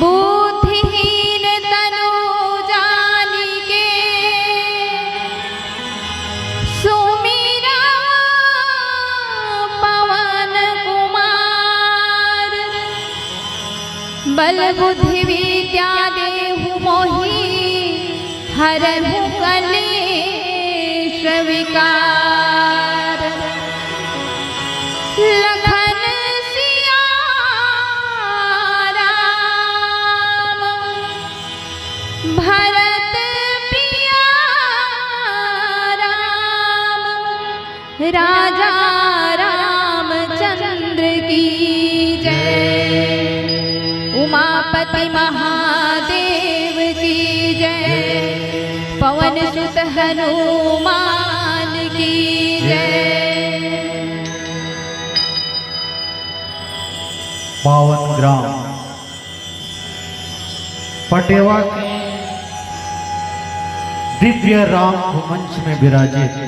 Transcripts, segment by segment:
बुद्धिहीन तनु जानिके सुमिरा पवन कुमार। बल बुद्धि विद्या देहु मोहि हरहु कलेश विकार। लखन सिया राम भरत प्रिया राम। राजा रामचंद्र की जय। उमापति महादेव की जय। पवन सुत हनुमान की जय। पावन ग्राम पटेवा के दिव्य राम मंच में विराजित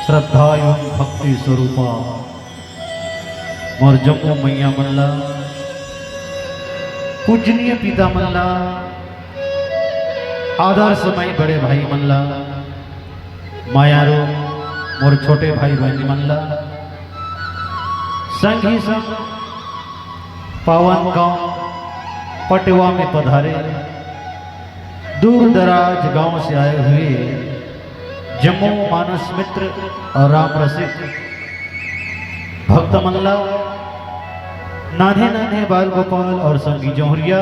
श्रद्धा एवं भक्ति स्वरूपा और जम्मू मैया मल्ला पूजनीय पिता मल्ला आदर्श मई बड़े भाई मल्ला मायारो और छोटे भाई बहनी मल्ला संग ही संग पावन गांव पटेवा में पधारे दूर दराज गांव से आए हुए जम्मू मानस मित्र और राम रसिक भक्त मल्ला, नाने नाने बाल गोपाल और संगी जौहरिया,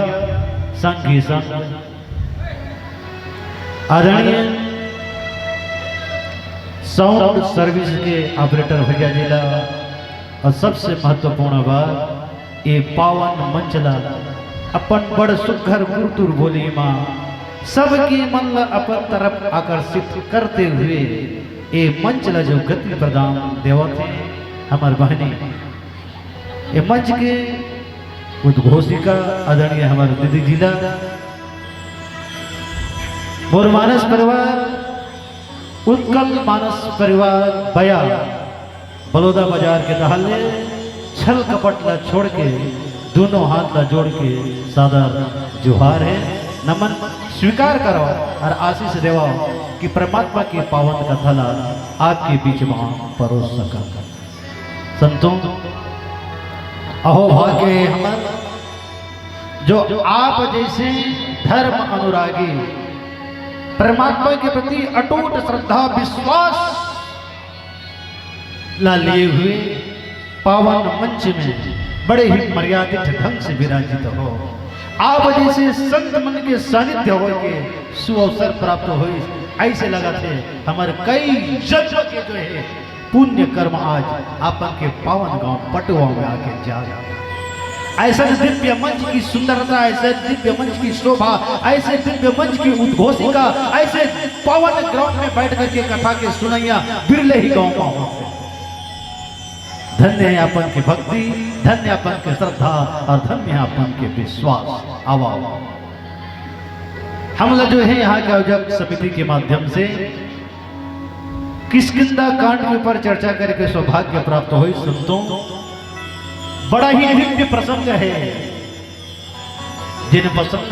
संगी संग आदरणीय साउंड सर्विस के ऑपरेटर भैया जिला और सबसे महत्वपूर्ण बात ये पावन मंचला अपन बड़ सुघर गुरुतुर बोली माँ सबकी मन अपन तरफ आकर्षित करते हुए ये मंचला जो गति प्रदान देवत है हमार बहनी ये मंच के उद्घोषिका आदरणीय हमारे दीदी जिला मोर मानस परिवार उत्कल मानस परिवार बया बलौदा बाजार के दहाले छल कपट ला छोड़ के दोनों हाथ ला जोड़ के सादर जुहार है नमन स्वीकार करो और आशीष देवा कि परमात्मा के पावन का थला आपके बीच में परोस सका। संतों अहो भाग्य हमार जो आप जैसे धर्म अनुरागी परमात्मा के प्रति अटूट श्रद्धा विश्वास ला लिए हुए पावन मंच में बड़े ही मर्यादित ढंग से विराजित हो। आप जैसे संत मन के सानिध्य हो के सुअवसर प्राप्त हो ऐसे लगा थे हमारे कई जन्म के जो है पुण्य कर्म आज आपन के पावन गांव पटुआ में आके जा ऐसे दिव्य मंच की सुंदरता, ऐसे दिव्य मंच की शोभा, ऐसे दिव्य मंच की उद्घोषिका, ऐसे पावन ग्राउंड में बैठ करके कथा के सुनैया बिरले ही गांव में होते। धन्य है अपन की भक्ति, धन्य अपन की श्रद्धा और धन्य है अपन के विश्वास। आवा हम लोग जो है यहाँ के आयोजक समिति के माध्यम से किष्किंधा कांड के ऊपर चर्चा करके सौभाग्य प्राप्त हुई। संतों बड़ा ही दिव्य प्रसंग है जिन प्रसंग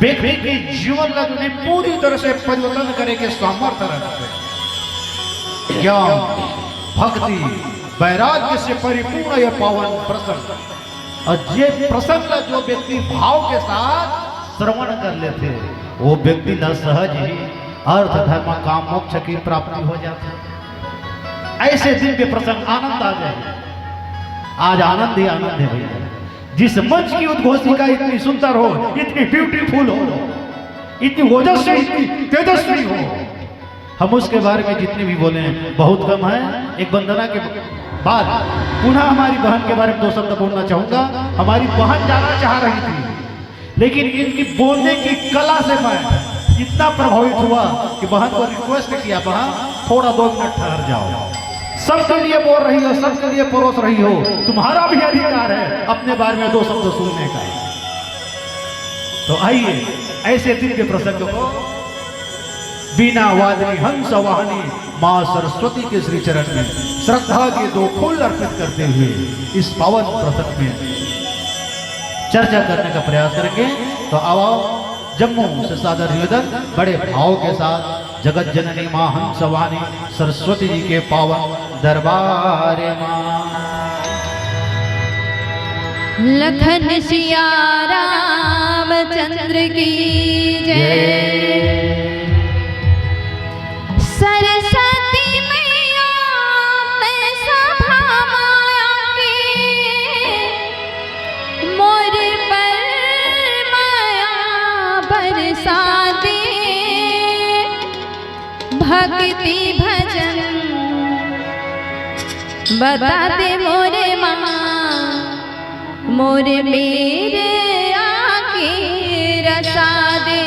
व्यक्ति के जीवन का उन्हें पूरी तरह से परिवर्तन करे के सामर्थ्य रखते ज्ञान भक्ति वैराग्य से परिपूर्ण यह पावन प्रसंग और ये प्रसंग जो व्यक्ति भाव के साथ श्रवण कर लेते वो व्यक्ति न सहज ही अर्थ धर्म काम मोक्ष की प्राप्ति हो जाती। ऐसे दिव्य प्रसंग आनंद आ जाए। आज आनंद ही आनंद है भैया। जिस मंच की उद्घोषिका इतनी सुंदर हो, इतनी ब्यूटीफुल हो, इतनी ओजस्वी, इतनी तेजस्वी हो, हम उसके बारे में जितने भी बोले बहुत कम है। एक वंदना के बाद पुनः हमारी बहन के बारे में दो शब्द बोलना चाहूंगा। हमारी बहन जाना चाह रही थी लेकिन इनकी बोलने की कला से मैं इतना प्रभावित हुआ कि बहन को रिक्वेस्ट किया, बहन थोड़ा 2 मिनट ठहर जाओ। सबके लिए बोल रही हो, सबके लिए परोस रही हो, तुम्हारा भी अधिकार है अपने बारे में 2 शब्द सुनने का। तो आइए ऐसे दिव्य प्रसंग को बीना वादनी हंस वाहनी मां सरस्वती के श्री चरण में श्रद्धा के 2 फूल अर्पित करते हुए इस पावन प्रसंग में चर्चा करने का प्रयास करेंगे। तो आओ जम्मू से सादर निवेदन बड़े भाव के साथ जगत जननी मां हंस वाहनी सरस्वती जी के पावन दरबार मां। लखन सिया रामचंद्र की जय। सरस्वती मैया मैं सभा माया के मोर पर माया बरसा दे। भक्ति भजन बता दे मोरे माँ, मोरे मेरे आके रसा दे।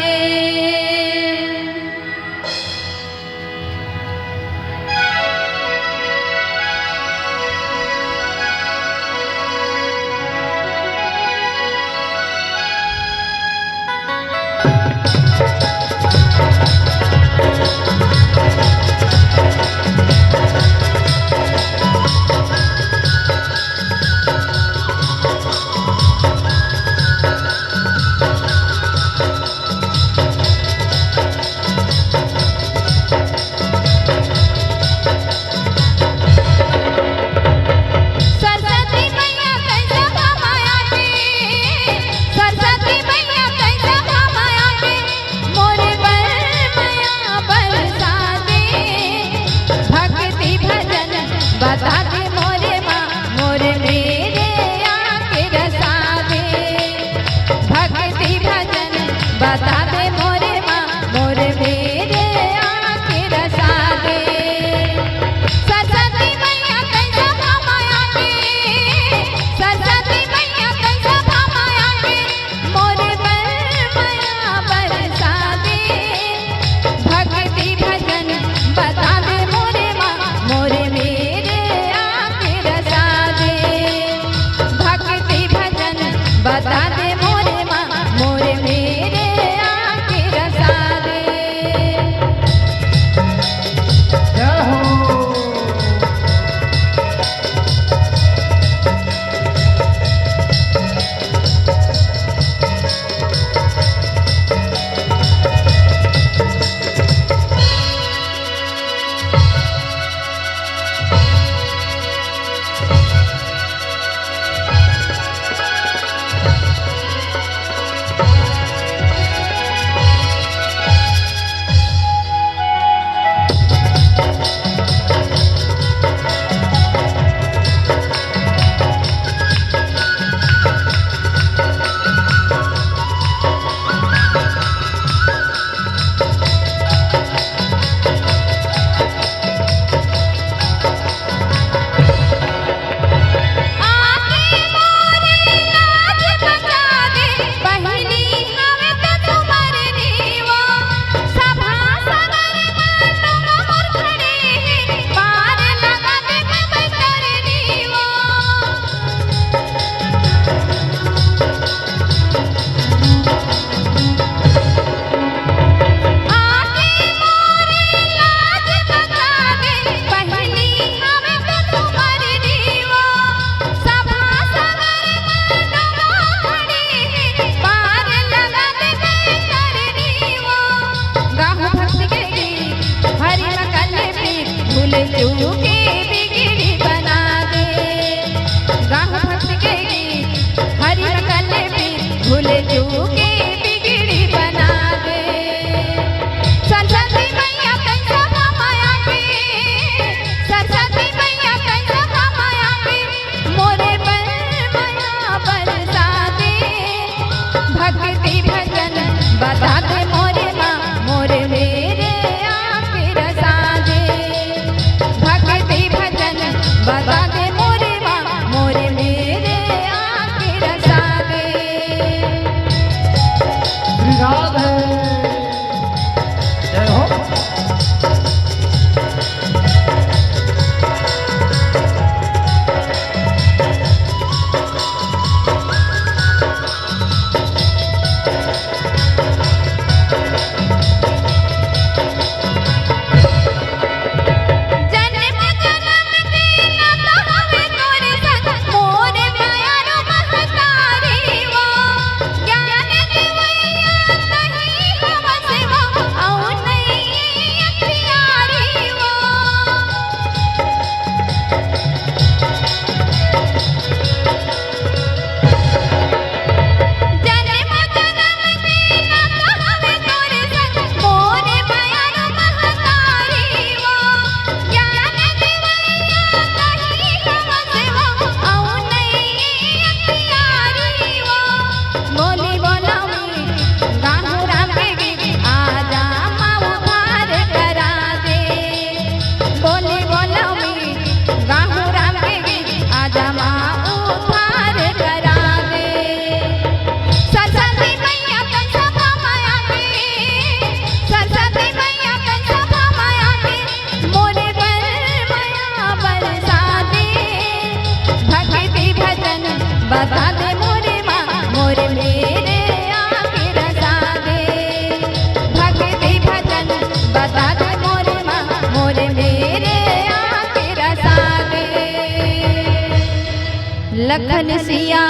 लखन सिया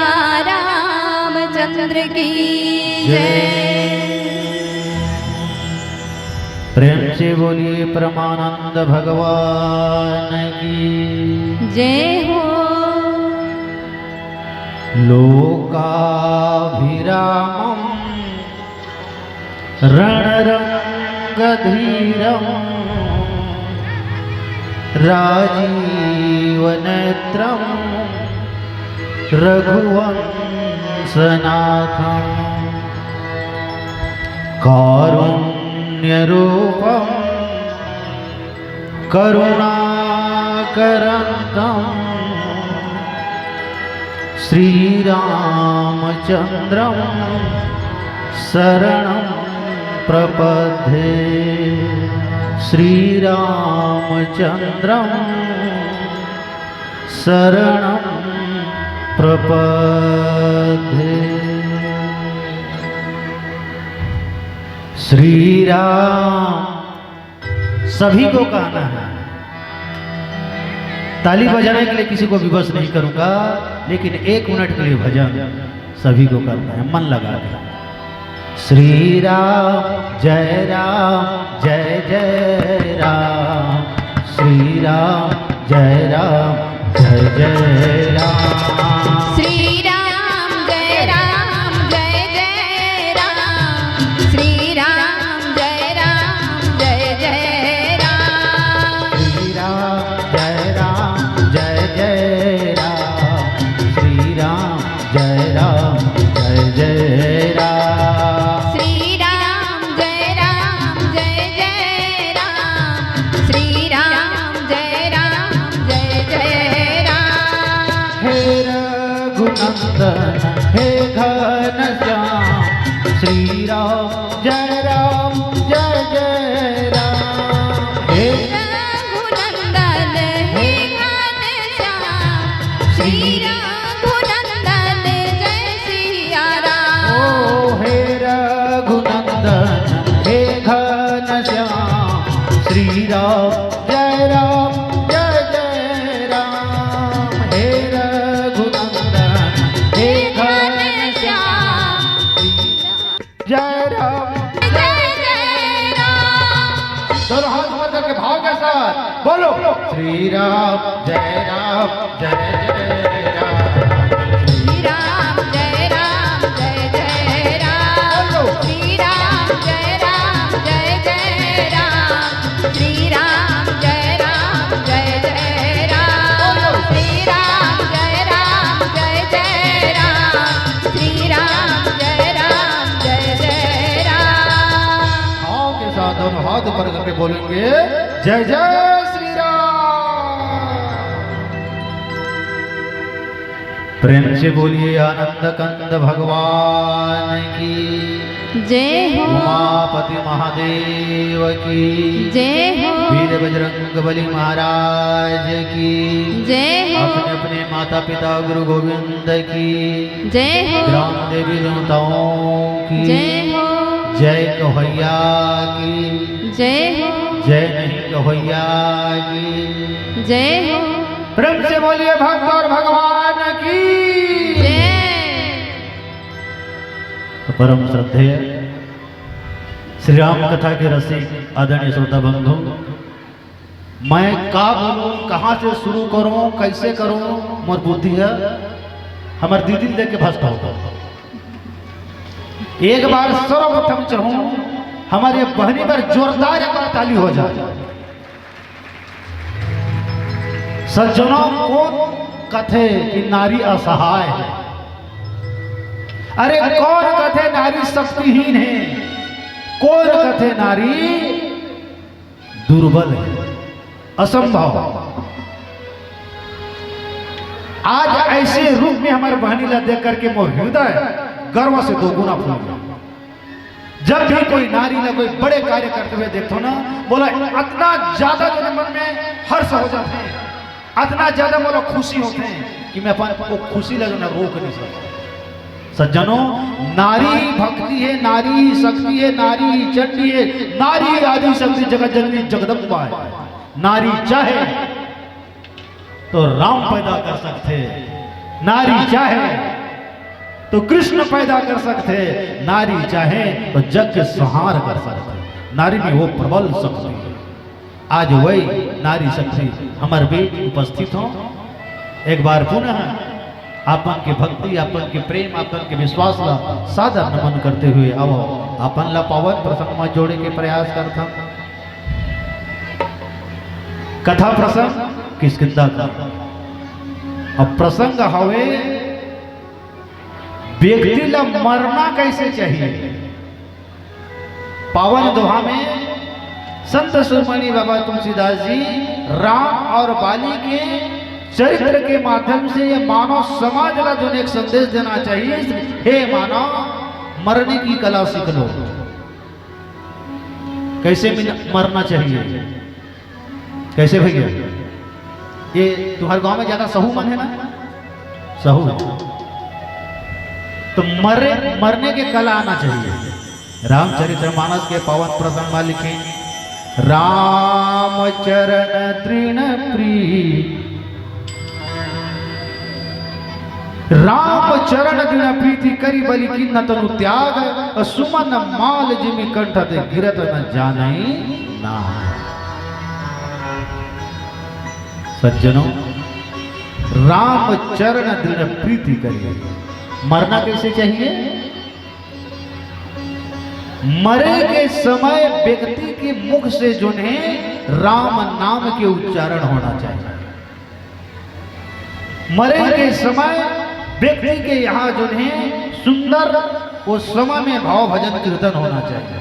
रामचंद्र की जय। प्रेम से बोलिए परमानंद भगवान की जय हो। लोकाभिरामं रणरंगधीरं राजीवनेत्रं रघुवंशनाथं कारुण्यरूपं करुणाकरन्तं श्रीरामचन्द्रं शरणं प्रपद्ये। श्रीरामचन्द्रं शरणं प्रपद्ये। श्री राम सभी को कहना है। ताली बजाने के लिए किसी को विवश नहीं करूंगा, लेकिन 1 मिनट के लिए भजन सभी को करना है, मन लगा के। श्री राम जय जय राम, श्री राम जय जय राम। श्री राम जय जय राम, श्री राम जय जय राम। श्री राम जय जय राम, श्री राम जय जय राम। श्री राम जय जय राम, श्री राम जय जय राम। हे रघुनंदन हे घनश्याम, श्री राम जय जय राम। हे रघुनंदन हे घनश्याम, श्री रघुनंदन जय सिया राम। ओ हे रघुनंदन हे घनश्याम, श्री राम जय राम। हे रघुनंदन हे घनश्याम, जय राम। जय राम। दोनों हाथ ऊपर करके भाव के साथ बोलो श्री राम जय राम। श्री राम जय जय राम, श्री राम जय जय राम, श्री राम जय जय राम, श्री राम जय जय राम, श्री राम जय जय राम। भाव के साथ दोनों हाथ ऊपर करके बोलेंगे जय जय श्री राम। प्रेम से बोलिए आनंद कंद भगवान की जय हो। उमापति महादेव की जय हो। वीर बजरंग बली महाराज की जय हो। अपने अपने माता पिता गुरु गोविंद की जय हो। ग्राम देवी देवताओं की जय हो। जय कन्हैया की जय हो। जय नहीं कन्हैया की जय हो। प्रेम से बोलिए भक्त और भगवान की जय। तो परम श्रद्धेय श्री राम कथा के रसिक आदरणीय श्रोता बंधु, मैं का बोलूं, कहां से शुरू करूं, कैसे करूं, मोर बुद्धि है हमार दीदी देख के भस्त होगा। एक बार सर्वप्रथम चाहूं हमारे बहनी पर जोरदार एक बार ताली हो जाए। सज्जनों को कथे कि नारी असहाय है। अरे कौन कथे नारी शक्तिहीन है, कौन कथे नारी दुर्बल है, असंभव। आज ऐसे रूप में हमारे बहनी ला देख करके मोर हृदय गर्व से 2 गुना फूल गया। जब भी कोई नारी ला कोई बड़े कार्य करते हुए देखो ना, बोला इतना ज्यादा जो मन में हर्ष हो जाते हैं, इतना ज्यादा बोला खुशी होते हैं कि मैं अपन को खुशी लगना रोक नहीं सकता। सज्जनों, नारी भक्ति है, नारी शक्ति है, नारी चंडी है, नारी आदि शक्ति जगत जननी जगदम्बा है। नारी चाहे तो राम पैदा कर सकते, नारी चाहे तो कृष्ण पैदा कर सकते, नारी चाहे तो जग के संहार कर सकते। नारी में वो प्रबल शक्ति है। आज वही नारी शक्ति हमारे बीच उपस्थित हो। एक बार पुनः आपन के भक्ति, आपन के प्रेम, आपन के विश्वास ला सादर नमन करते हुए आओ आपन ला पावन प्रसंग में जोड़े के प्रयास करता। कथा प्रसंग किसकिंदा का अब प्रसंग हवे व्यक्ति ला मरना कैसे चाहिए। पावन दोहा में संत शिरोमणि बाबा तुलसीदास जी राम और बाली के चरित्र के माध्यम से ये मानव समाज ला जो एक संदेश देना चाहिए। हे मानव, मरने की कला सीख लो। कैसे मरना चाहिए, कैसे भैया? ये तुम्हारे गांव में ज्यादा सहू मन है ना? सहू तो मरने के कला आना चाहिए। रामचरितमानस के पावन प्रसंग में लिखे, राम चरण तृण प्रीत, राम चरण तृण प्रीति करी बलि किन्न तनु त्याग, सुमन माल जिमि कंठ ते गिरत न जानई ना। सज्जनों, राम चरण तृण प्रीति करी। मरना कैसे चाहिए? मरे के समय व्यक्ति के मुख से जो है राम नाम के उच्चारण होना चाहिए। मरे के समय व्यक्ति के यहाँ जो है सुंदर वो समय में भाव भजन कीर्तन होना चाहिए।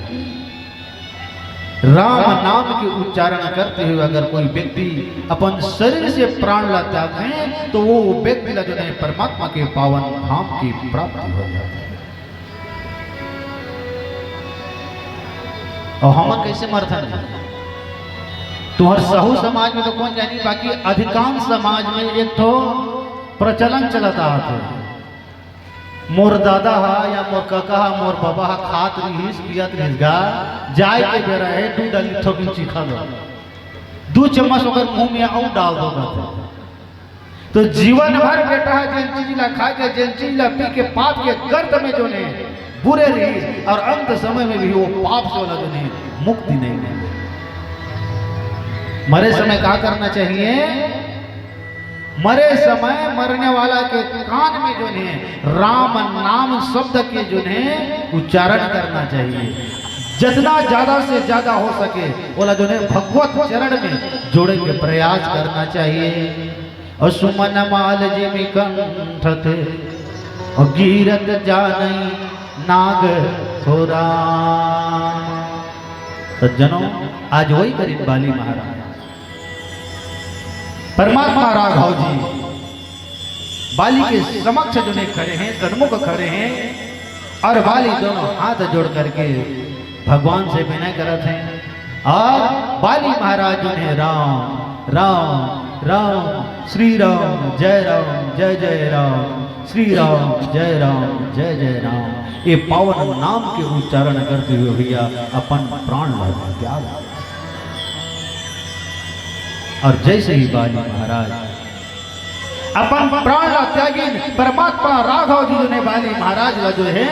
राम नाम के उच्चारण करते हुए अगर कोई व्यक्ति अपन शरीर से प्राण ला त्यागते हैं तो वो व्यक्ति जो है परमात्मा के पावन धाम की प्राप्ति हो जाती है। और हम कैसे मरथन तुम्हारे सहू समाज में तो कौन जानी, बाकी अधिकांश समाज में एक तो प्रचलन चलता है। मोर दादा हा या मोर काका हा मोर बाबा हा खात रहीस पियत रहीस गा, जाए के बेरा है दू डाली थोड़ी चीखा दो, 2 चम्मच अगर मुंह में आऊ डाल दो। तो जीवन भर बेटा है जिन चीज ला खा के जिन चीज ला पी के पाप के गर्त में जो ने बुरे रही और अंत समय में भी वो पाप से वाला जो नहीं मुक्ति नहीं मिले। मरे समय क्या करना चाहिए? मरे समय मरने वाला के कान में जो है राम नाम शब्द के जो है उच्चारण करना चाहिए। जितना ज्यादा से ज्यादा हो सके बोला जो है भगवत चरण में जोड़े के प्रयास करना चाहिए। और सुमन माल जिमि कंठ थे और गिरत जानई नाग थोरा। सज्जनों, आज वही करीब बाली महाराज परमात्मा राघव जी बाली के समक्ष जो ने खड़े हैं, सन्मुख खड़े हैं और बाली दोनों हाथ जोड़ करके भगवान से विनय करते हैं। और बाली महाराज जो ने राम राम राम श्री राम जय जय राम श्री राम जय जय राम ये पावन नाम के उच्चारण करते हुए भैया अपन प्राण लगा त्याग। और जैसे ही बाली महाराज अपन प्राण ला त्यागी परमात्मा राघव जी ने बाली महाराज ला जो है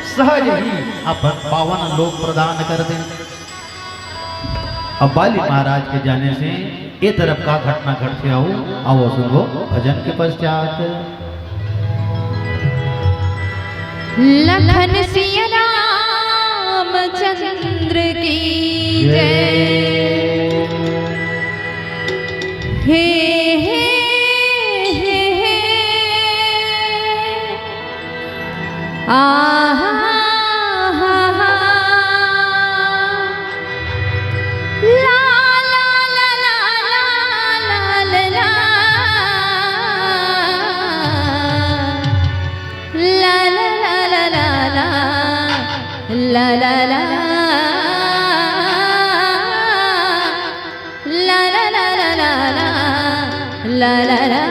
सहज ही अपन पावन लोक प्रदान कर दे। अब बाली महाराज के जाने से ये तरफ का घटना घटते आओ सुनो भजन के पश्चात। लखन सिया रामचंद्र की जय। हे हे हे हे आहा हा हा ला ला ला ला ला ला ला ला ला ला ला ला ला।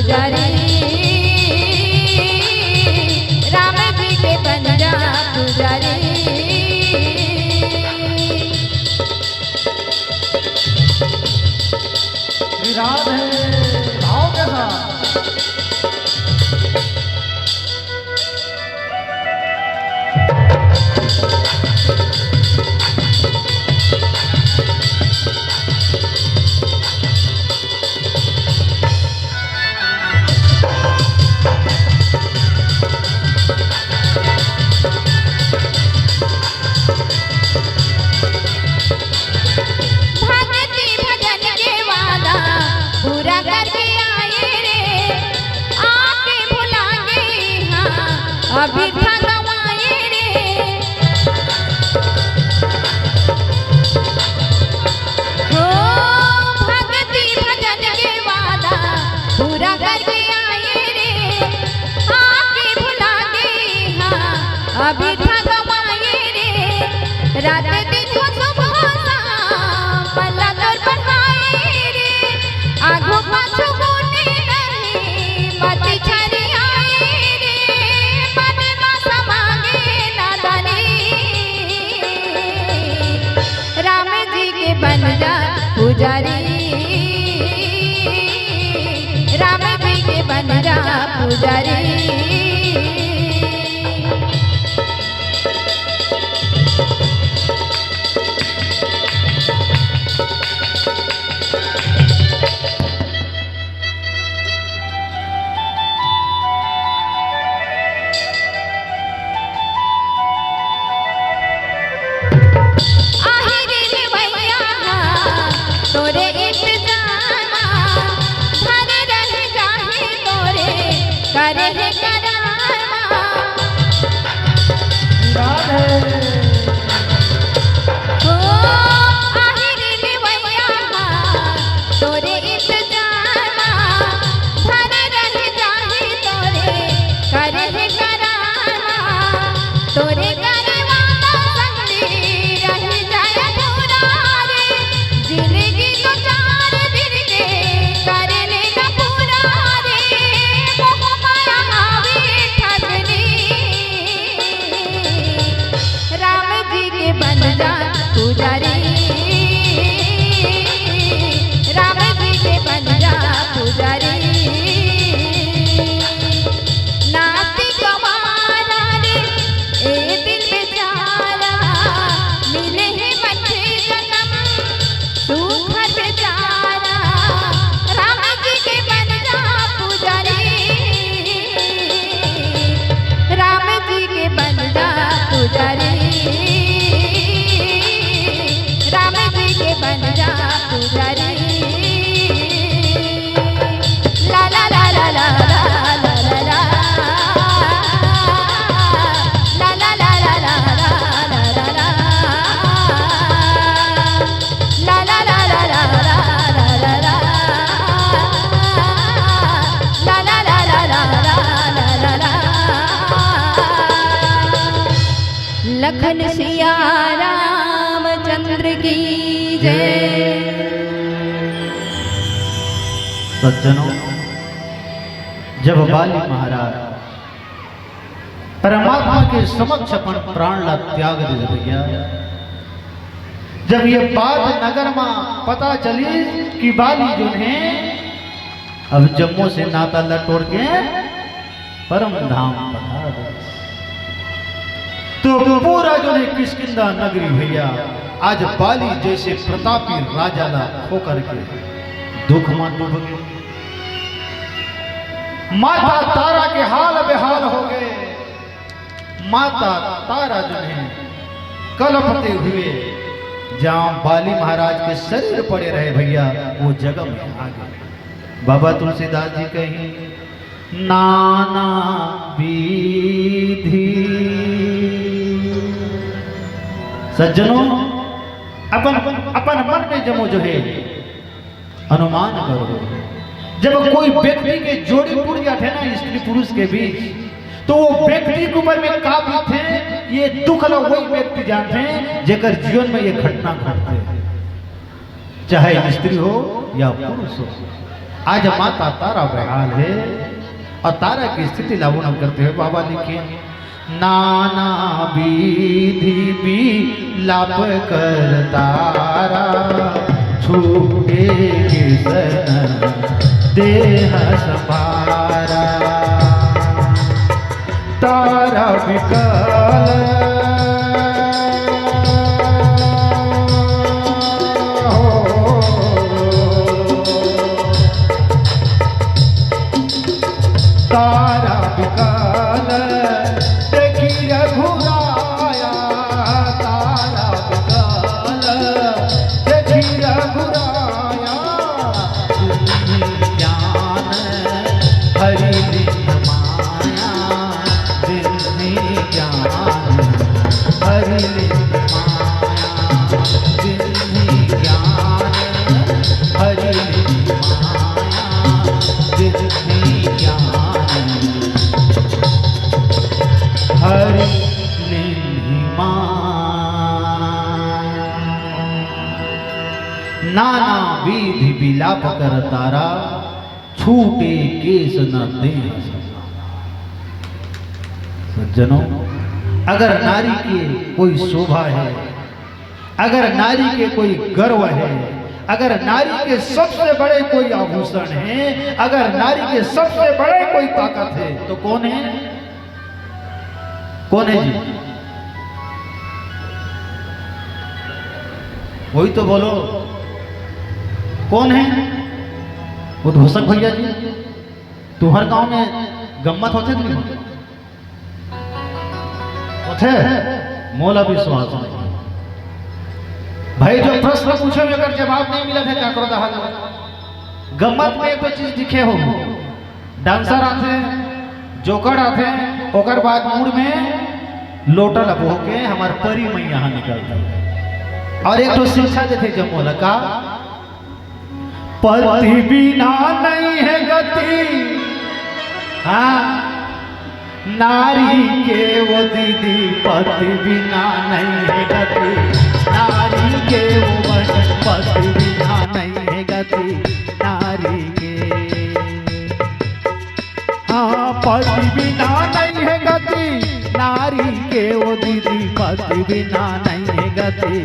पुजारी राम जी के बन जा पुजारी राधे भाव के साथ भक्ति भजन के वादा पूरा करके आए रे आके भुला गए हाँ अभी था गवाए रे हो भक्ति भजन के वादा पूरा करके आए रे आके भुला गए हाँ अभी था गवाए रे रात दिन हो सुबह शाम पल्ला तोर बढ़ाए रे आगो पाछो गोटे नहीं मती छरी आए रे मन मासा मांगे नादानी राम जी के बन जा पुजारी राम जी के बन जा पुजारी तोरे इंतजामा घर रह जाहे तोरे करे है करामा हो आहिर निवैया तोरे इंतजामा घर रह जाहे तोरे करे है करामा तोरे करे वाला संगी रह जाए पूरा रे जिंदगी तो 4 दिन के कर लेना पूरा रे मोह माया हावी ठगनी राम जी के बन जा पुजारी राम जी के बन जा पुजारी नाती गवारा रे ए दिल बेचारा मिले है बच्चे जन्म तू घर बेचारा राम जी के बन जा पुजारी राम जी के बन जा पुजारी राम जी के बन जा पुजारी ला ला ला ला ला ला ला ला ला ला ला ला ला ला ला La la la la la la la la la La la la la la la la la Lakhan Siya Ramchandra की जय सज्जनों, जब बाली महाराज परमात्मा के समक्ष अपन प्राण ला त्याग दे भैया, जब ये बात नगर में पता चली कि बाली जो है अब जम्मू से नाता लटोड़ के परम धाम पधार गए, तो पूरा जो है किष्किंधा नगरी भैया आज बाली जैसे प्रतापी राजा ला होकर के दुख में डूब गए। माता तारा के हाल बेहाल हो गए। माता तारा जो है कलपते हुए जहां बाली महाराज के शरीर पड़े रहे भैया वो जगह में आ गए। बाबा तुलसीदास जी कहीं नाना विधि सज्जनों अपन अपन मन में जमो जो है अनुमान करो, जब कोई व्यक्ति के जोड़ी पुर जाते ना स्त्री पुरुष के बीच, तो वो व्यक्ति के ऊपर में का बीते ये दुख लो वही व्यक्ति जानते हैं जेकर जीवन में ये घटना घटते, चाहे स्त्री हो या पुरुष हो। आज माता तारा बेहाल है और तारा की स्थिति लावण करते हुए बाबा लिखे नाना विधि विलाप कर तारा छूटे किसन देह संभारा तारा विकल तारा विकल देखी रघुराया तारा विकल देखी रघुराया ज्ञान हरि माया दिल्ली ज्ञान हरि माया दिल्ली ज्ञान हरि माया दिल्ली ज्ञान हरि नाना विधि विलाप कर तारा छूटे केस न दे। सज्जनों, अगर नारी की कोई शोभा है, अगर नारी के कोई गर्व है, अगर नारी के सबसे बड़े कोई आभूषण है, अगर नारी के सबसे बड़े कोई ताकत है तो कौन है? कौन है जी? वही तो बोलो, कौन है? उद्घोषक भैया जी। तुम्हारे गांव में गम्मत होते नहीं होते? मोला विश्वास नहीं भाई। जो प्रश्न पूछे अगर जवाब नहीं मिला था क्या करो हाल? गम्मत में एक चीज दिखे हो, डांसर आते, जोकर आते, ओकर बाद मूड में लोटा लगो के हमार परी मैया यहाँ निकलता है। और एक तो शिक्षा देते जब मोला का पति बिना नहीं है गति, हाँ नारी के वो दीदी पति बिना नहीं है गति, नारी के वो पति बिना नहीं है गति, नारी के हाँ पति बिना नहीं है गति, नारी के वो दीदी पति बिना नहीं है गति,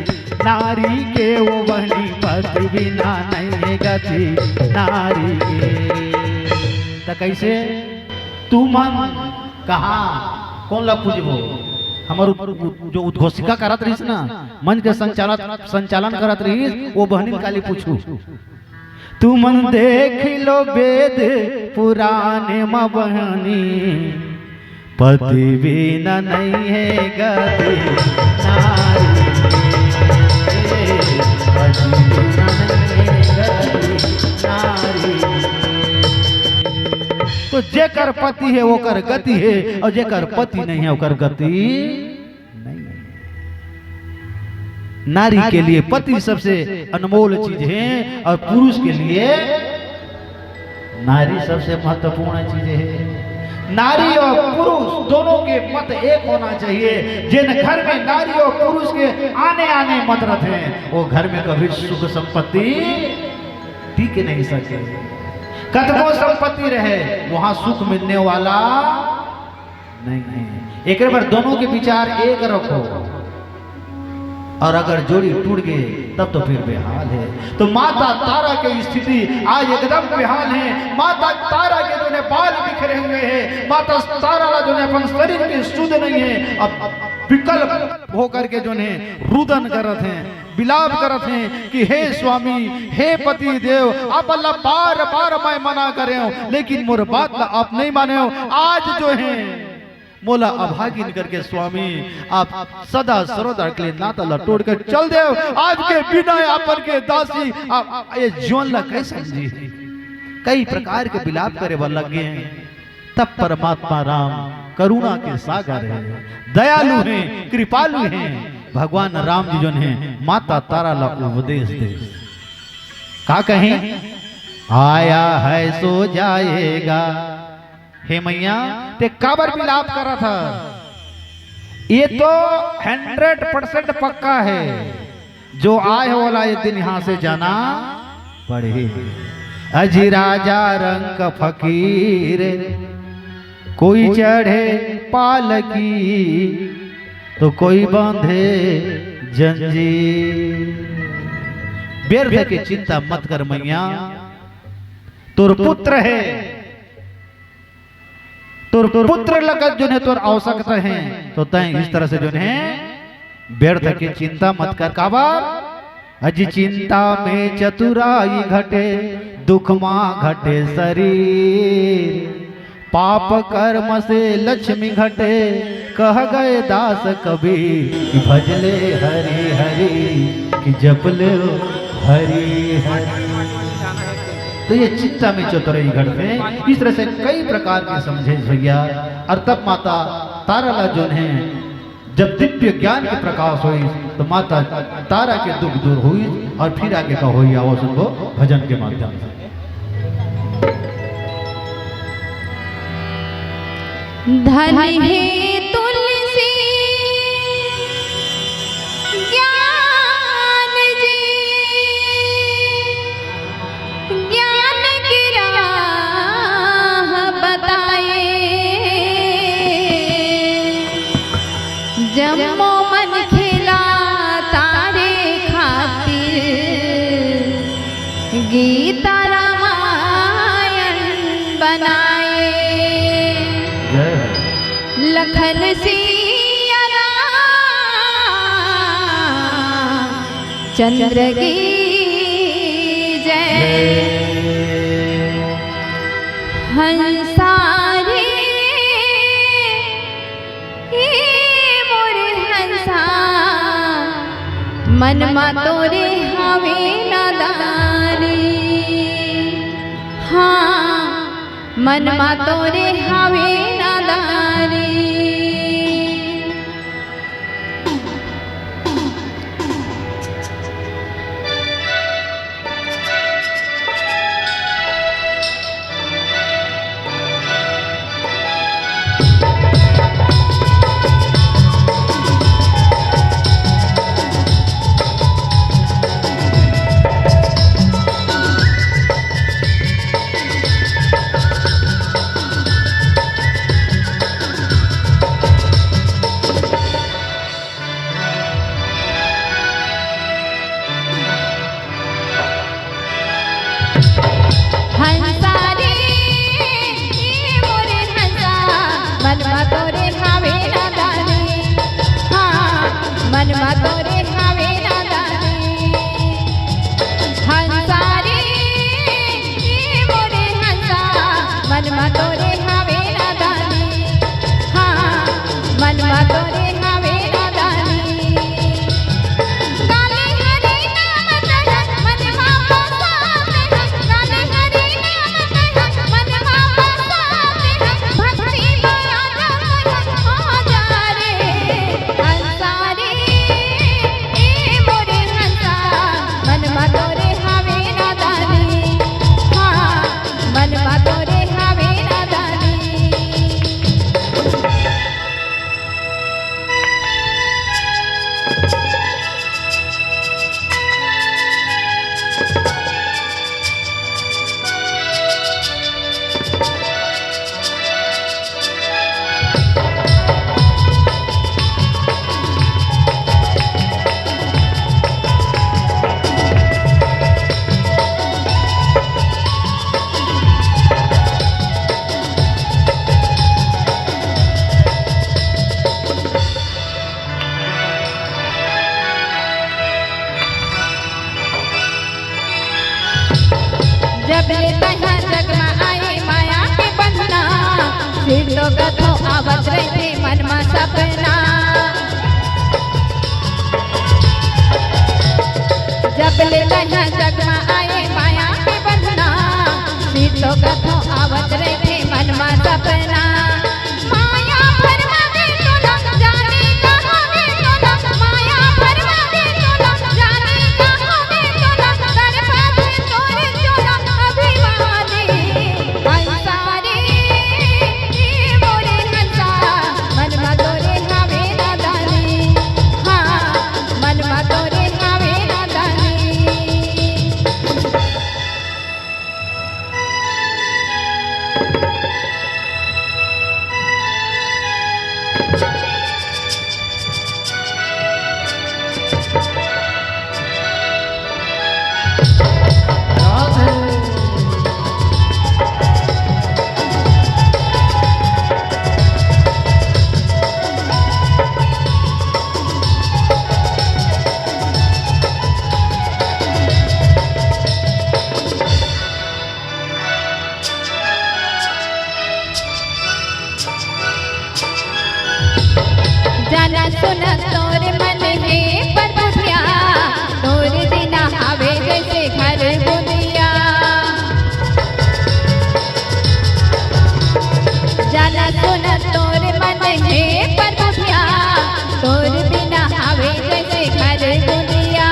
नारी के वो बहनी पति बिना नहीं है गति, नारी के। तो कैसे तू मन कहा कौन ला पूजबो? हमार जो उद्घोषिका करत रही ना, मन के संचालन करत रही, वो बहनी काली पूछू तू मन देख लो वेद पुराने माँ बहनी पति बिना नहीं है गति, नारी पति बिना नहीं है गति, नारी। तो जेकर पति है वो कर गति है, और जेकर पति नहीं है वो कर गति नहीं है। नारी के लिए पति सबसे अनमोल चीज है, और पुरुष के लिए नारी सबसे महत्वपूर्ण चीज है। नारी और पुरुष दोनों के मत एक होना चाहिए। जिन घर में नारी और पुरुष के आने आने मत रहते हैं, वो घर में कभी सुख संपत्ति टिक नहीं सके। कतको संपत्ति रहे, वहां सुख मिलने वाला नहीं है। एक बार दोनों के विचार एक रखो, और अगर जोड़ी टूट गए तब तो फिर बेहाल है। तो माता तारा की स्थिति आज एकदम बेहाल है। माता तारा के जो बाल बिखरे हुए हैं, माता तारा जो अपन शरीर के शुद्ध नहीं है, अब विकल्प होकर के जो रुदन करत हैं, विलाप करत हैं कि हे स्वामी, हे पति देव, आप अल्लाह बार बार मैं मना करे हो, लेकिन मोर बात ला आप नहीं माने हो। आज जो है मोला अभागिन करके स्वामी आप सदा सर्वदा के लिए नाता लटोड़ कर चल दे। आज के बिना आपन के दासी आप ये जीवन ला कैसे समझी? कई प्रकार के विलाप करे वर लगे हैं। तब परमात्मा राम करुणा के सागर है, दयालु हैं, कृपालु हैं। भगवान राम जी जो है माता तारा ला उपदेश दे, का कहें आया है सो जाएगा। हे मैया ते काबर विलाप करा था? ये तो 100% पक्का है, जो आए वाला ये दिन यहाँ से जाना पड़े। अजी राजा रंग फकीर कोई चढ़े पालकी तो कोई बांधे जंजीर। व्यर्थ की चिंता मत कर मैया, तोर पुत्र है, तोर पुत्र लगत जो है तोर आवश्यकता है, तो तय इस तरह से जो है व्यर्थ की चिंता मत कर। काबर अजी चिंता में चतुराई घटे, दुख मां घटे शरीर, पाप कर्म से लक्ष्मी घटे, कह गए दास कबीर कि भजले हरि हरि कि जपले हरि हरि। तो ये चिंता में चतुराई घटते, इस तरह से कई प्रकार के समझे भैया। और तब माता ताराला जो है जब दिव्य ज्ञान के प्रकाश हुई तो माता तारा के दुख दूर हुई और फिर आगे का हुई आओ सुनो भजन के माध्यम से। धन है तुलसी ज्ञान जी, ज्ञान की राह बताए, जम्मो मन खिला तारे खातिर, गीता रामायण बनाए, लखन सिया राम चंद्र की जय। हंसारी मोरे हंसा, मन मा तोरे हवे नादानी, हाँ मन मा तोरे हवे नादानी। जब ले तहाँ जग में आए माया के बंधना, फिर तो कथो आवत रहे मन में सपना। जब ले तहाँ जग में आए माया के बंधना, फिर तो कथो आवत रहे मन में सपना। माया भरमा दे तो ना जाने कहाँ दे तो ना, माया भरमा दे तो ना जाने कहाँ दे तो ना, कर पावे तोरे चोला अभिमानी। हंसारे मोरे हंसा, मन मा तोरे हावे नादानी, हाँ मन मा तोरे हावे नादानी। जाना सुन तोर मन है पर बुधिया, तोर बिना आवे जैसे घर बुधिया। जाना सुन तोर मन है पर बुधिया, तोर बिना आवे जैसे घर बुधिया।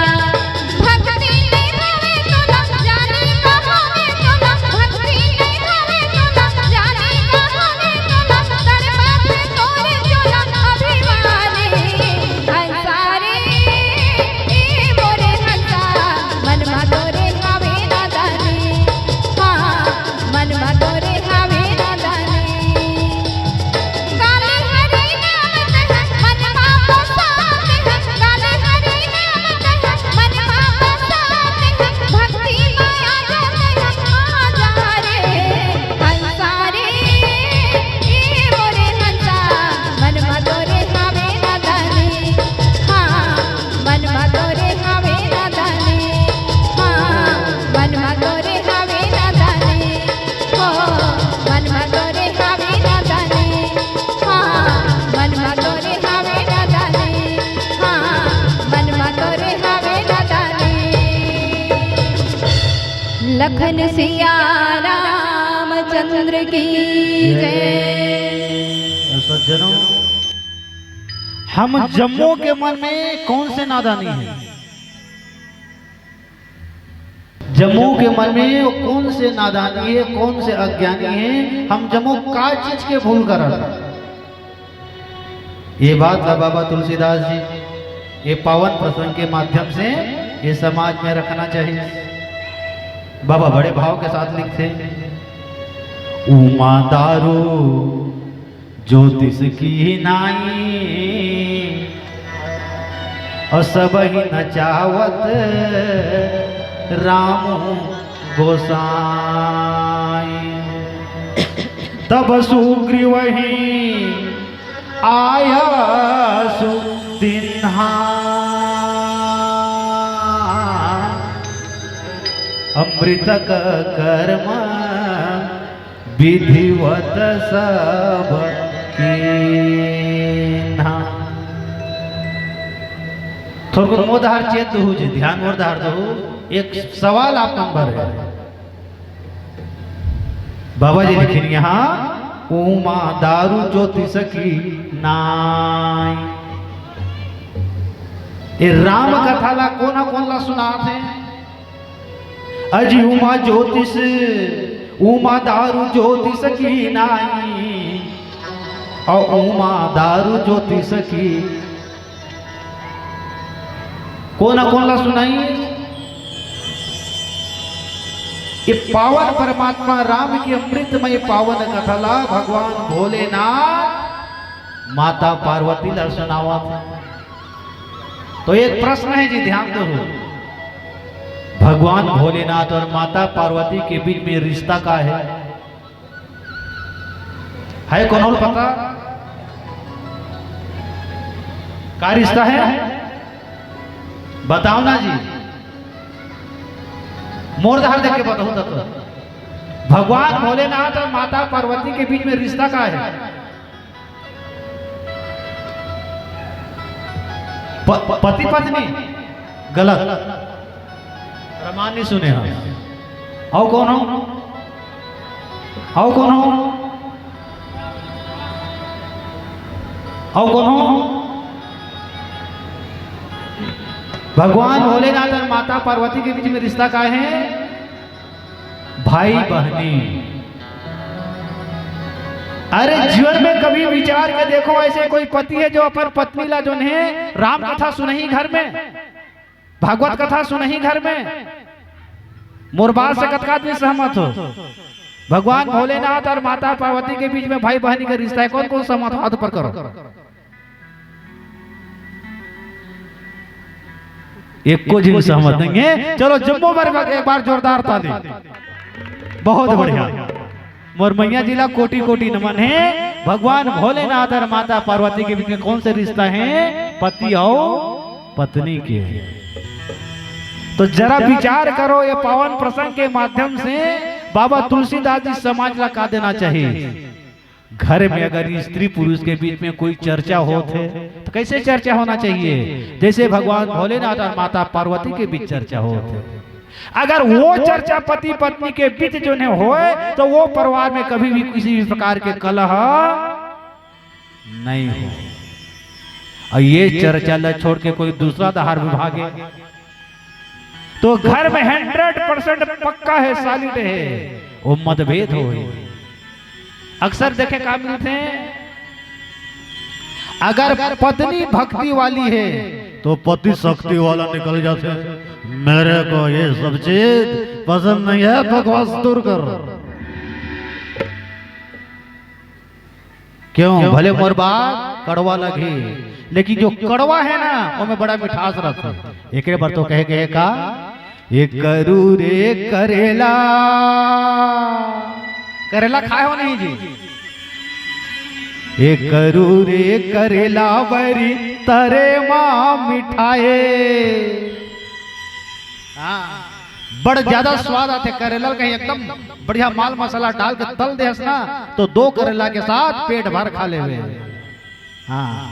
भक्ति नहीं भावे तोला, जाने कहाँ है तोला, भक्ति नहीं भावे तोला, जाने कहाँ है तोला। तरबात तोर चोला अभिमानी, हंसारे ए मोरे हंसा, मनमा तोरे हावे नादानी। हाँ, मनमा तोरे हावे नादानी। काले हरे नाम कह मनमा बसाते हैं, काले हरे नाम कह मनमा बसाते हैं। भक्ति माया जाते हैं आजा रे हंसारे ए मोरे हंसा, मनमा तोरे हावे नादानी। हाँ, मनमा तोरे हावे नादानी। हाँ, मनमा तोरे हावे नादानी। हो, मनमा तोरे हावे नादानी। हाँ, मनमा तोरे हावे नादानी। हाँ, मनमा तोरे हावे नादानी। लखन सिया रामचंद्र की जय। सज्जनों, हम जम्मू के मन में कौन से नादानी है? जम्मू के मन में कौन से नादानी है, कौन से अज्ञानी है? हम जम्मू का चीज के भूल कर रहे हैं। ये बात है बाबा तुलसीदास जी ये पावन प्रसंग के माध्यम से ये समाज में रखना चाहिए। बाबा बड़े भाव के साथ लिखते, उमा दारू ज्योतिष की नाई, और सब ही नचावत राम गोसाई। तब सुग्रीव ही आया सुदिन्हा, अमृतक कर्म विधिवत सब कीन्हा। थोड़ा मोधार चेत हो जी, ध्यान और धार दो। एक सवाल आप नंबर है बाबा जी लिखिन यहाँ, उमा दारू ज्योतिष की नाई। ये राम कथा ला कोना कौन ला सुनाते हैं? अजी उमा ज्योतिष, उमा दारू ज्योतिष की नाई, और उमा दारू ज्योतिष की कोना कौन ला सुनाई? ये पावन परमात्मा राम की अमृतमय पावन कथा ला भगवान भोलेनाथ माता पार्वती ला सुनावा था। तो एक प्रश्न है जी, ध्यान दो। भगवान भोलेनाथ और माता पार्वती के बीच में रिश्ता का है कौन और पता? का रिश्ता है बताओ ना जी, मोरधार देख के बताओ तो। भगवान भोलेनाथ और माता पार्वती के बीच में रिश्ता का है? पति पत्नी? गलत, रमान नहीं सुने हम। आओ कौन हो? आओ कौन हो? आओ कौन हो? भगवान भोलेनाथ और माता पार्वती के बीच में रिश्ता का है? भाई बहनी। अरे जीवन में कभी विचार के देखो, ऐसे कोई पति है जो अपन पत्नी ला जो है राम कथा सुनही घर में, भागवत कथा सुनही घर में, मोर बात से कतका आदमी सहमत हो? भगवान भोलेनाथ और माता पार्वती के बीच में भाई बहनी का रिश्ता है, कौन कौन सहमत हो? हाथ पर करो। एक को जिन सहमत नहीं है, चलो जम्मू पर एक बार जोरदार ताली। बहुत बढ़िया। मोर मैया जिला कोटि कोटि नमन है। भगवान भोलेनाथ और माता पार्वती के बीच में कौन से रिश्ता है? पति और पत्नी के। तो जरा विचार करो, ये पावन प्रसंग के माध्यम से बाबा तुलसीदास जी समाज ला का देना चाहिए? घर में अगर स्त्री पुरुष के बीच में कोई चर्चा होते तो कैसे चर्चा होना चाहिए? जैसे भगवान भोलेनाथ और माता पार्वती के बीच चर्चा होते। अगर वो चर्चा पति पत्नी के बीच जो है होए तो वो परिवार में कभी भी किसी भी प्रकार के कलह नहीं हो। और ये चर्चा ल छोड़ के कोई दूसरा धार विभागे तो घर में 100% पक्का है, सॉलिड है, वो मतभेद हो। अक्सर देखे काम मिलते हैं, अगर पत्नी भक्ति वाली है तो पति शक्ति वाला निकल जाते हैं। मेरे को ये सब चीज पसंद नहीं है, बकवास दूर कर। क्यों? भले मोर बात कड़वा लगे, लेकिन जो कड़वा है ना उसमें बड़ा मिठास रहता है। एक बार तो कहे का एक करू रे करेला, करेला खाए हो नहीं जी? एक करू रे करेला बरी तरे माँ मिठाए। बड़ा ज्यादा स्वाद आते करेला, कहीं एकदम बढ़िया माल मसाला डाल के तल दे ना तो 2 करेला के साथ पेट भर खा ले हुए। हाँ,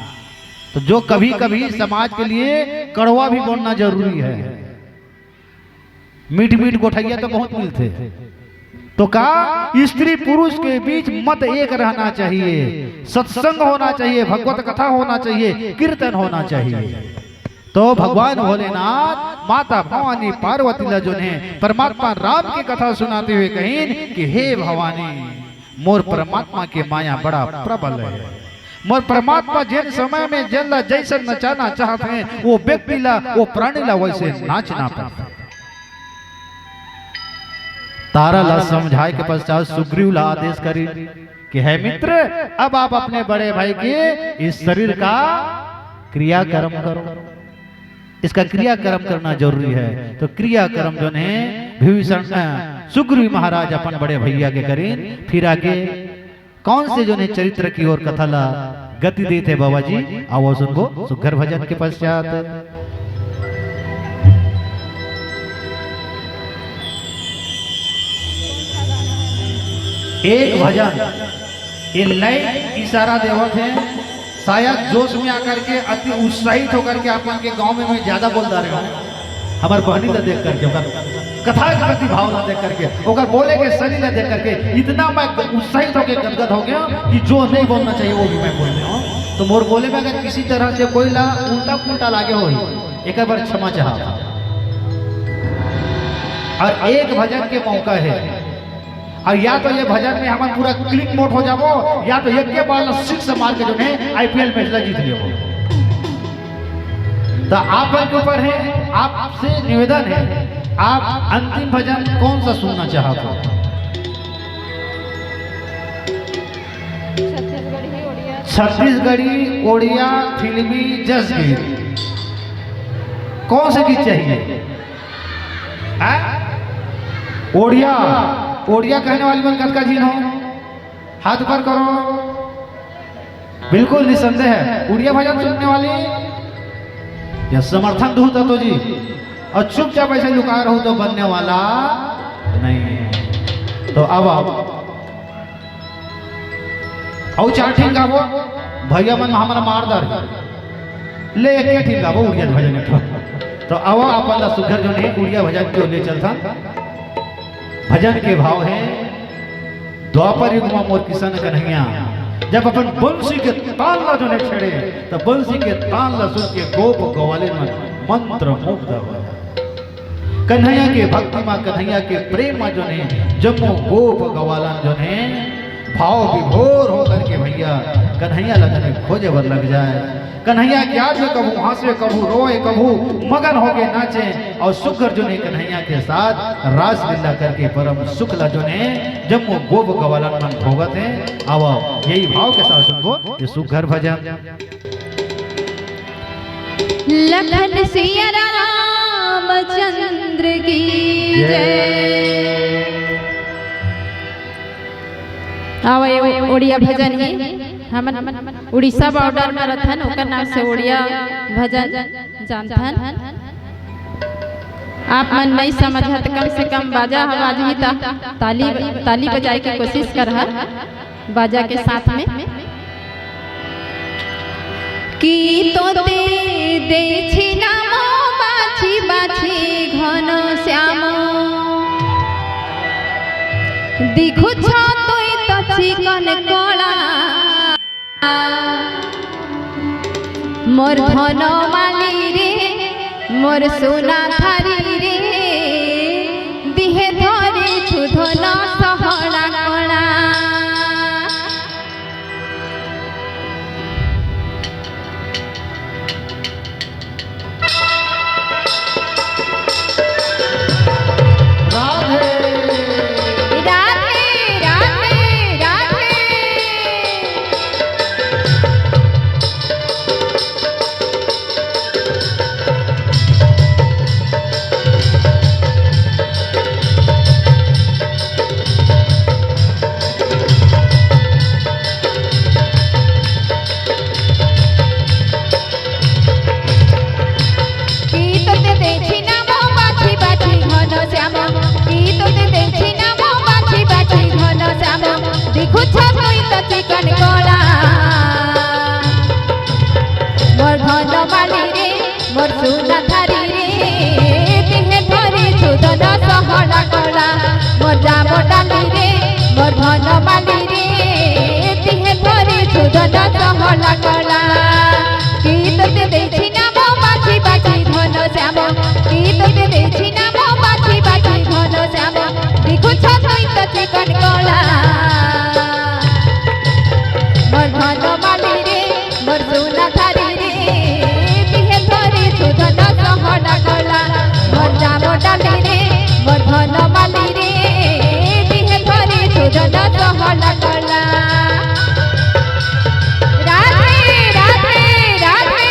तो जो कभी कभी समाज के लिए कड़वा भी बोलना जरूरी है। मीठ मीठ गोठैया तो बहुत मिलते, तो कहा स्त्री पुरुष के बीच मत एक रहना चाहिए, सत्संग होना चाहिए, भगवत कथा होना चाहिए, कीर्तन होना चाहिए। तो भगवान भोलेनाथ माता भवानी पार्वती लजो ने परमात्मा राम की कथा सुनाते हुए कहीं कि हे भवानी, मोर परमात्मा के माया बड़ा प्रबल है। मोर परमात्मा जिन समय में जन जैसे नचाना चाहते हैं वो व्यक्ति ला, वो प्राणी ला वैसे नाचना पड़ता। तारा ला समझाए के पश्चात सुग्रीव ला आदेश करी कि है मित्र, अब आप अपने बड़े भाई के इस शरीर का क्रियाकर्म करो। इसका क्रियाकर्म करना जरूरी है। तो क्रियाकर्म जो है विभीषण सुग्रीव महाराज अपन बड़े भैया के करें। फिर आगे कौन से जो है चरित्र की ओर कथा ला गति देते बाबा जी, आओ सुनको सुघर भजन के पश्चात। एक भजन ये नए इशारा देवत है, शायद जोश में आकर के अति उत्साहित होकर के अपन के गांव में मैं ज्यादा बोलता रहा हूँ। हमारे बहनी ला देख करके, कथा के प्रति भाव ला देख करके, ओकर बोले के शरीर ला देख करके इतना मैं उत्साहित होकर गदगद हो गया कि जो नहीं बोलना चाहिए वो भी मैं बोल रहा हूँ। तो मोर बोले में अगर किसी तरह से कोई ला उल्टा पुल्टा लागे हो, एक बार क्षमा चाहता। और एक भजन के मौका है, और या तो ये भजन में हमारा पूरा क्लिक मोड हो जाओ, या तो एक के बाल 6 मार के जो है आईपीएल मैच ला जीत लियो। तो आप के ऊपर है, आपसे निवेदन है, आप अंतिम भजन कौन सा सुनना चाहते हो? छत्तीसगढ़ी, ओडिया, फिल्मी, जस गीत, कौन से गीत चाहिए? ओडिया, ओडिया कहने वाली मन कद का जीन हो, हाथ ऊपर करो। बिल्कुल निसंदेह है उड़िया भजन सुनने वाली या समर्थन दू तो जी, और चुपचाप ऐसे लुका रहो तो बनने वाला नहीं। तो अब और 4 ठीक गावो भैया मन हमारा मारदार ले एक ठीक गावो उड़िया भजन। तो अब अपन सुघर जो है उड़िया भजन के ले चलता। भजन के भाव है, द्वापर युग में मोर किशन कन्हैया, जब अपन बंसी के ताल ला जो ने छेड़े तो बंसी के ताल ला सुन के गोप गवाले मन मंत्र मुग्ध हो। कन्हैया के भक्ति मां, कन्हैया के प्रेम मां जो ने जम्मो गोप गवालन जो ने भाव विभोर होकर के भैया कन्हैया लगने खोजे वर लग जाए। कन्हैया की याद में कभू हंसे, कभू रोए, कभू मगन होके नाचे, और सुखर जो ने कन्हैया के साथ रास लीला करके परम सुख ला जो ने जम्मू गोप गवालन मन भोगत है। अब यही भाव के साथ सुनको ये सुखर भजन। लखन सिया रामचंद्र की जय। आवे ओडिया भजन ही हम उड़ीसा बॉर्डर में रहथन, ओकर नाम से ओडिया भजन जानथन। आप मन नहीं समझत, कम से कम बाजा आवाज ही ताली बजाए के कोशिश कर। बाजा के साथ में की तोते देछि नाम बाछी बाछी घन श्याम दिखुछ तुई तो चिकन कला मोर धन माली रे मोर सोना थारी रे दिहे धरे छुधन सहला कला चिकन कला मोर धन माली रे मोर सोना थारी रे दिहे धरे छुधन सहला कला मोर जाम डाली रे मोर धन माली रे दिहे धरे छुधन सहला कला की तोते देछि नाम बाछी बाछी घन श्याम की तोते देछि नाम बाछी बाछी घन श्याम दिखुछ तुई तो चिकन कला मोर धन माली रे मोर सोना थारी रे दिहे धरे छुधन सहला कला मोर जाम डाली रे मोर धन माली रे दिहे धरे छुधन सहला कला राधे राधे राधे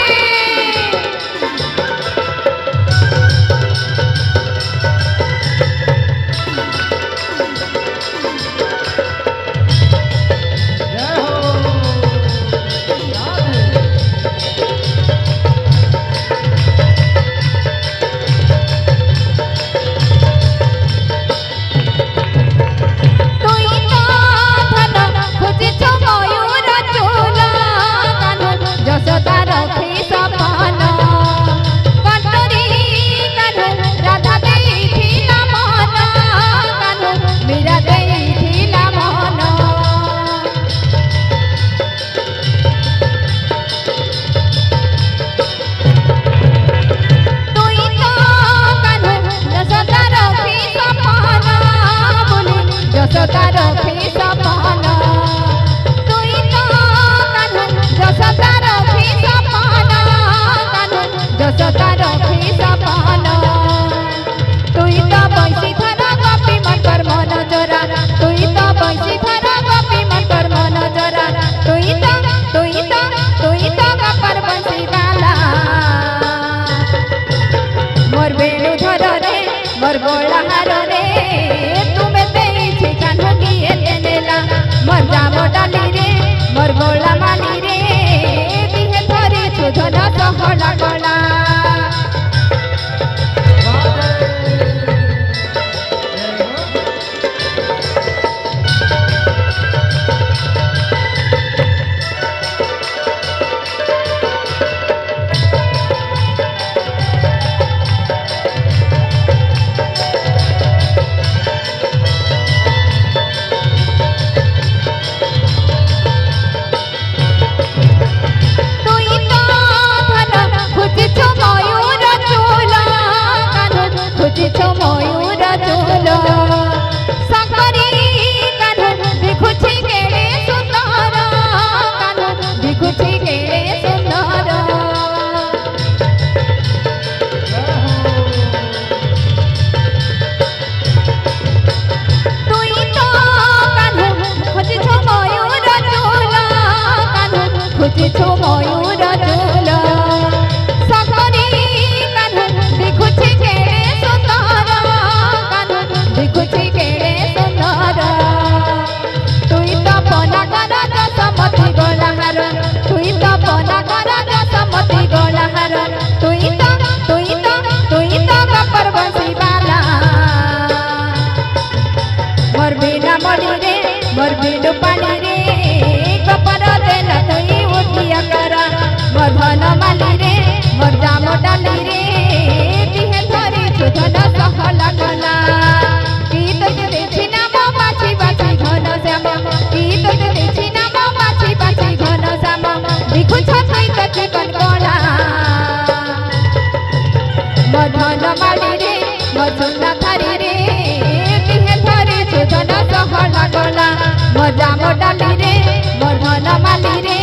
वो डाली रे मोर धन माली रे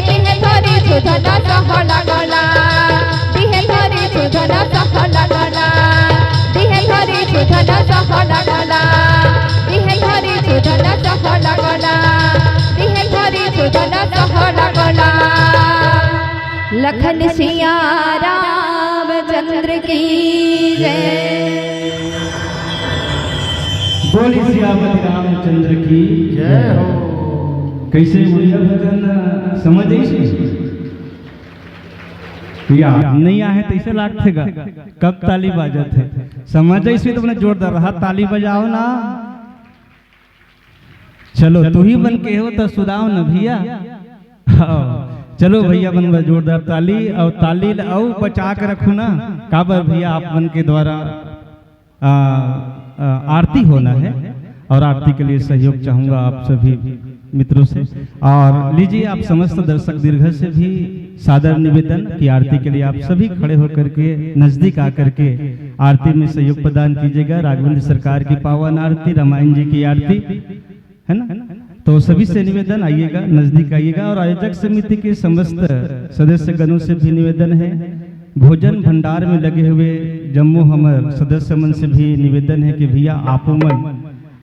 दिहे धरी सुधन सहल गला दिहे धरी सुधन सहल गला दिहे धरी सुधन सहल गला दिहे धरी सुधन सहल गला दिहे धरी सुधन सहल गला। लखन सिया रामचंद्र की जय। बोली सियावत रामचंद्र की जय हो। कैसे बढ़िया भजन समझ ऐसे या नहीं आए तो ऐसे लागते गा कब ताली बाजत है समझ ऐसे तो अपने जोरदार रहा ताली बजाओ ना। चलो तू ही बन के हो तो सुनाओ ना भैया। चलो भैया बन जोरदार ताली और ताली और बचा के रखो ना काबर भैया आप बन के द्वारा आरती होना है और आरती के लिए सहयोग चाहूंगा आप सभी मित्रों से। और लीजिए आप समस्त दर्शक दीर्घ से भी सादर निवेदन कि आरती के लिए आप सभी खड़े होकर के नजदीक आकर के आरती में सहयोग प्रदान कीजिएगा। राघवेंद्र सरकार की पावन आरती, रामायण जी की आरती है ना, तो सभी से निवेदन आइएगा, नजदीक आइएगा। और आयोजक समिति के समस्त सदस्य गणों से भी निवेदन है, भोजन भंडार में लगे हुए जम्मू हमर सदस्य मन से भी निवेदन है कि भैया आपो मन